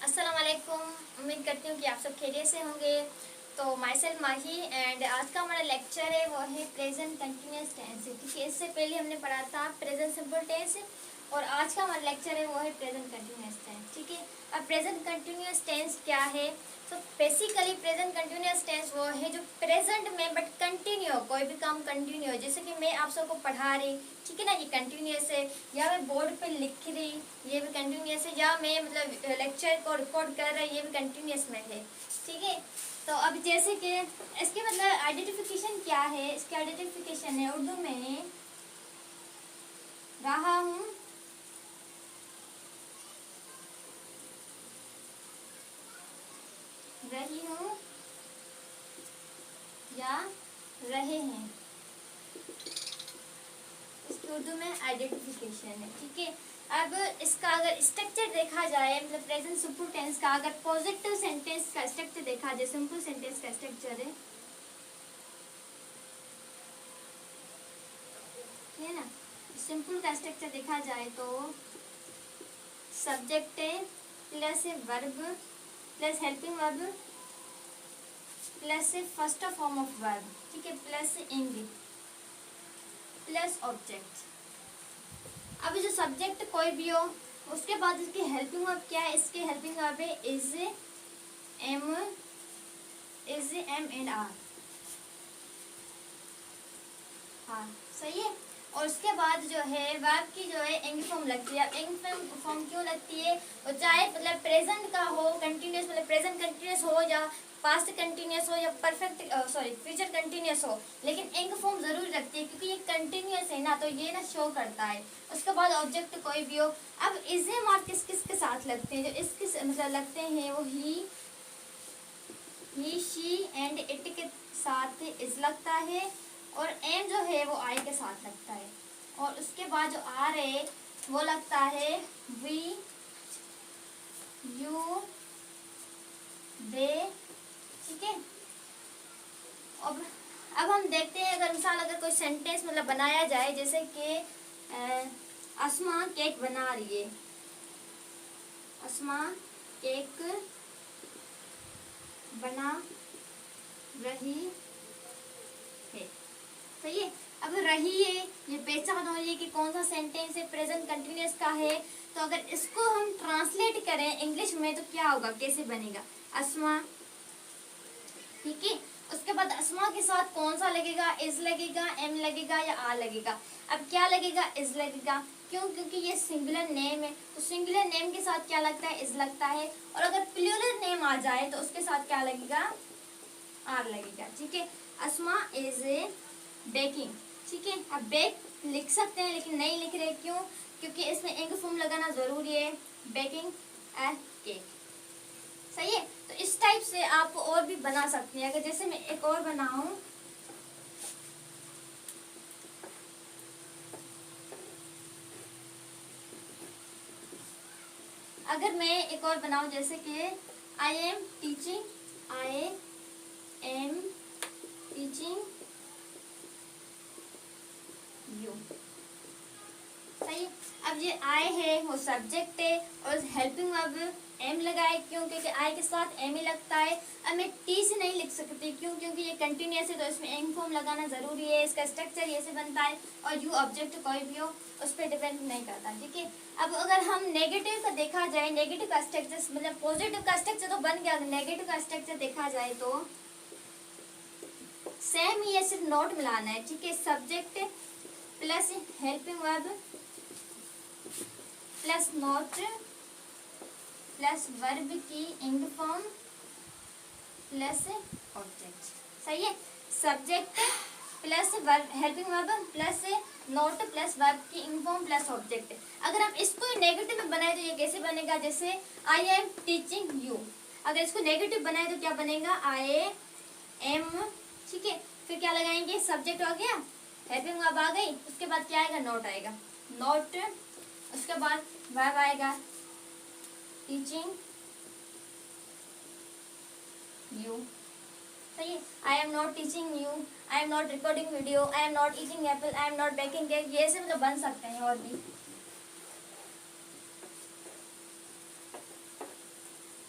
अस्सलाम वालेकुम। उम्मीद करती हूँ कि आप सब खैरियत से होंगे। तो माई सेल्फ माही एंड आज का हमारा लेक्चर है वो है प्रेजेंट कंटिन्यूस टेंस। ठीक है, इससे पहले हमने पढ़ा था प्रेजेंट सिंपल टेंस और आज का हमारा लेक्चर है वो है प्रेजेंट कंटिन्यूस टेंस। ठीक है, अब प्रेजेंट कंटिन्यूस टेंस क्या है? तो बेसिकली प्रेजेंट कंटिन्यूस टेंस वो है जो प्रेजेंट में बट कंटिन्यू, कोई भी काम कंटिन्यू है। जैसे कि मैं आप सबको पढ़ा रही, ठीक है ना, ये कंटिन्यूस है, या मैं बोर्ड पे लिख रही, ये भी कंटिन्यूस है, या मैं मतलब लेक्चर को रिकॉर्ड कर रही, ये भी कंटिन्यूस में है। ठीक है, तो अब जैसे कि इसके मतलब आइडेंटिफिकेशन क्या है? इसके आइडेंटिफिकेशन है उर्दू में रहा हूँ, रही हूँ या रहे हैं। इसकी उर्दू में आइडेंटिफिकेशन है। ठीक है, अब इसका अगर स्ट्रक्चर देखा जाए, मतलब प्रेजेंट सिंपल टेंस का अगर पॉजिटिव सेंटेंस का स्ट्रक्चर देखा जाए, सिंपल सेंटेंस का स्ट्रक्चर है ना, सिंपल का स्ट्रक्चर देखा जाए तो सब्जेक्ट है plus verb plus helping verb plus first form of verb, ठीक है, प्लस इंग प्लस ऑब्जेक्ट। अब जो सब्जेक्ट कोई भी हो उसके बाद इसकी हेल्पिंग वर्ब क्या है? इसके हेल्पिंग वर्ब है इज एम एंड आर। हाँ, सही है। और उसके बाद जो है वर्ब की जो है इंग फॉर्म लगती है। अब इंग फॉर्म क्यों लगती है? और चाहे मतलब प्रेजेंट का हो कंटिन्यूस, मतलब प्रेजेंट कंटिन्यूस हो या पास्ट कंटिन्यूस हो या परफेक्ट फ्यूचर कंटिन्यूस हो, लेकिन इंग फॉर्म जरूर रखती है क्योंकि ये कंटिन्यूस है ना, तो ये ना शो करता है। उसके बाद ऑब्जेक्ट कोई भी हो। अब इसे मार्क किस किस के साथ लगते हैं? जो इसके मतलब लगते हैं वो ही शी एंड इट के साथ इज लगता है, और एम जो है वो आई के साथ लगता है, और उसके बाद जो आर है वो लगता है वी यू दे। ठीक है, अब हम देखते हैं अगर मिसाल अगर कोई सेंटेंस मतलब बनाया जाए, जैसे कि अस्मा केक बना रही है, अस्मा केक बना रही है। सही है। अब रही है ये पहचान हो रही है कि कौन सा सेंटेंस है, प्रेजेंट कंटिन्यूस का है। तो अगर इसको हम ट्रांसलेट करें इंग्लिश में तो क्या होगा, कैसे बनेगा? अस्मा, ठीक है। उसके बाद अस्मा के साथ कौन सा लगेगा? इज लगेगा, एम लगेगा या आर लगेगा? अब क्या लगेगा? इज लगेगा। क्यों? क्योंकि ये सिंगुलर नेम है, तो सिंगुलर नेम के साथ क्या लगता है? इज लगता है। और अगर प्लूरल नेम आ जाए तो उसके साथ क्या लगेगा? आर लगेगा। ठीक है, अस्मा इज बेकिंग। ठीक है, अब बेक लिख सकते हैं लेकिन नहीं लिख रहे, क्यों? क्योंकि इसमें इंग फॉर्म लगाना जरूरी है, बेकिंग ए केक। सही है। तो इस टाइप से आप और भी बना सकते हैं। अगर जैसे मैं एक और बनाऊं, अगर मैं एक और बनाऊं जैसे कि आई एम टीचिंग यू। सही। अब ये आई है वो सब्जेक्ट है और हेल्पिंग वर्ब एम लगाए, क्यों? क्योंकि आई के साथ एम ही लगता है। अब मैं टी से नहीं लिख सकती, क्यों? क्योंकि ये कंटिन्यूस है तो इसमें एम फॉर्म लगाना जरूरी है। इसका स्ट्रक्चर ये से बनता है, और यू ऑब्जेक्ट कोई भी हो उस पर डिपेंड नहीं करता। ठीक है, अब अगर हम नेगेटिव का देखा जाए, नेगेटिव का स्ट्रक्चर मतलब पॉजिटिव का स्ट्रक्चर तो बन गया, नेगेटिव का स्ट्रक्चर देखा जाए तो सेम ही है, सिर्फ नोट मिलाना है। ठीक है, subject plus helping verb plus note plus verb की इंग फॉर्म प्लस ऑब्जेक्ट। सही है, subject plus verb helping verb plus note plus verb की इंग फॉर्म प्लस ऑब्जेक्ट। अगर हम इसको नेगेटिव में बनाए तो ये कैसे बनेगा? जैसे आई एम टीचिंग यू, अगर इसको नेगेटिव बनाए तो क्या बनेगा? I am. ठीक है, फिर क्या लगाएंगे? सब्जेक्ट हो गया, हेल्पिंग वर्ब आ गई, उसके बाद क्या आएगा? नोट आएगा, नोट। उसके बाद वर्ब आएगा टीचिंग यू। सही है, I am not teaching you, I am not recording video, I am not eating Apple, I am not baking cake, ये से मतलब बन सकते हैं और भी।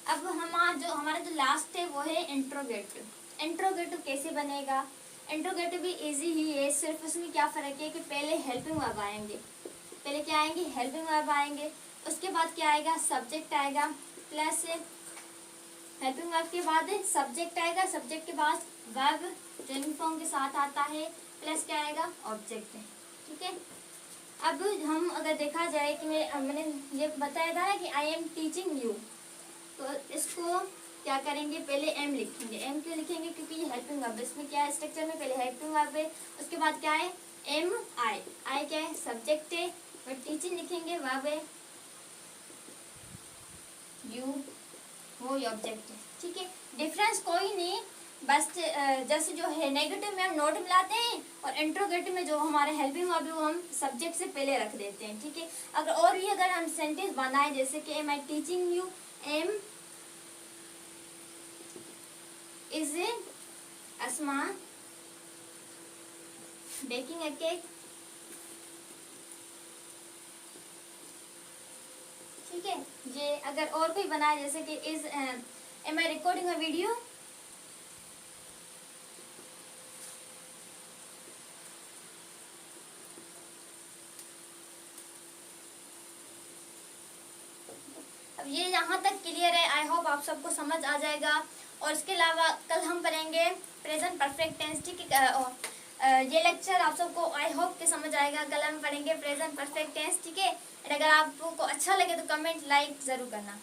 अब हमारा जो लास्ट है वो है इंट्रोगेटिव। इंट्रोगेटिव कैसे बनेगा? इंट्रोगेटिव भी इजी ही है, सिर्फ उसमें क्या फ़र्क है कि पहले हेल्पिंग वर्ब आएंगे। पहले क्या आएंगे? हेल्पिंग वर्ब आएंगे। उसके बाद क्या आएगा? सब्जेक्ट आएगा, प्लस हेल्पिंग वर्ब के बाद सब्जेक्ट आएगा, सब्जेक्ट के बाद वर्ब जो यूनिफॉर्म के साथ आता है, प्लस क्या आएगा? ऑब्जेक्ट है। ठीक है, अब हम अगर देखा जाए कि मैंने ये बताया था ना कि आई एम टीचिंग यू, तो इसको क्या करेंगे? पहले एम लिखेंगे। एम क्यों लिखेंगे? क्योंकि ये हेल्पिंग वर्ब है। इसमें क्या है स्ट्रक्चर में? पहले हेल्पिंग वर्ब है, उसके बाद क्या है? एम आई। आई क्या है? सब्जेक्ट है, और टीचिंग लिखेंगे, वर्ब है, यू वो ऑब्जेक्ट है। ठीक है, डिफरेंस कोई नहीं, बस जैसे जो है नेगेटिव में हम नोट मिलाते हैं, और इंट्रोगेटिव में जो हमारे हेल्पिंग वर्ब है वो हम सब्जेक्ट से पहले रख देते हैं। ठीक है, अगर हम सेंटेंस बनाए जैसे कि am I teaching you, am is Asma baking a cake. ठीक है, ये अगर और कोई बनाए जैसे कि is am I recording a video, अब ये यहाँ तक क्लियर है। आई होप आप सबको समझ आ जाएगा। और इसके अलावा कल हम करेंगे प्रेजेंट परफेक्ट टेंस। ठीक है, ये लेक्चर आप सबको आई होप के समझ आएगा। कल हम पढ़ेंगे प्रेजेंट परफेक्ट टेंस। ठीक है, और अगर आपको अच्छा लगे तो कमेंट लाइक ज़रूर करना।